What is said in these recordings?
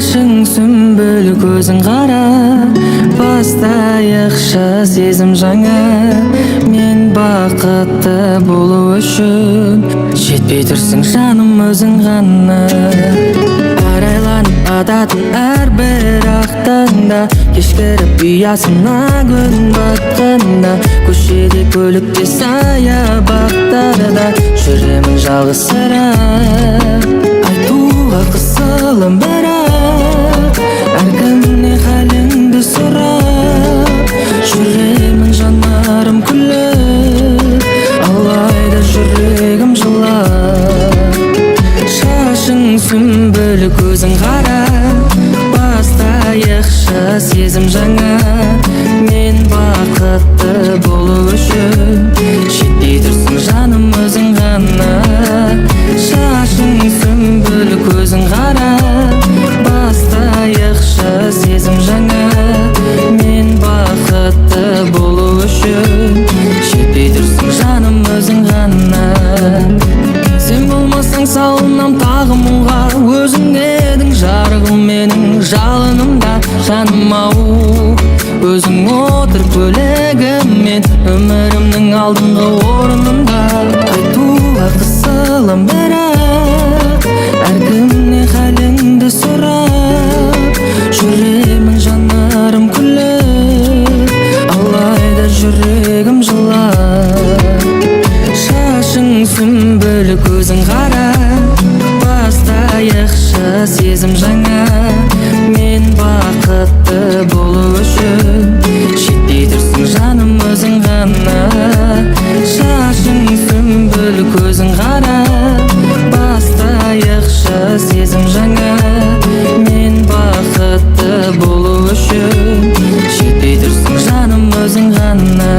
Шашың сүмбіл, көзің қара, бастайықшы сезім жаңа. Мен бақытты болу үшін жетпей тұрсың жаным өзің ғана. Арайланып ататын әрбір ақтанда, кешкіріп ұясына күн батқанда, көшеде көлікте саябақтарда жүремін жалғызсырап. Айтуға қысылым бірақ, әркімне халіңді сұрап, жүремін жанарым күліп, алайда жүрегім жылап. Шашың сүмбіл, көзің қара, бастайықшы сезім жаңа. Мен бақытты болу үшін жетпей тұрсың жаным өзің ғана. Шашың сүмбіл, көзің қара, бастайықшы сезім жаңа. Мен бақытты болу үшін жетпей тұрсың жаным өзің ғана. Сен болмасаң салынам тағы мұңға, өзің едің жарығым менің жалынымда. Жаным ау, өзің отыр көлігіммен, өмірімнің алдыңғы орнында. Айтуға қысылым бірақ, әркімне халіңді сұрап, жүремін жанарым күліп, алайда жүрегім жылап. Шашың сүмбіл, көзің қара, бастайықшы сезім жаңа. Мен бақытты болу үшін жетпей тұрсың жаным өзің ғана. Шашың сүмбіл, көзің қара, бастайықшы сезім жаңа. Мен бақытты болу үшін жетпей тұрсың жаным өзің ғана.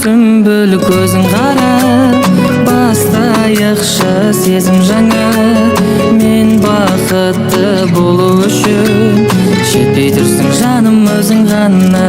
Сүмбіл, көзің қара, бастайықшы сезім жаңа. Мен бақытты болу үшін жетпей тұрсың жаным өзің ғана.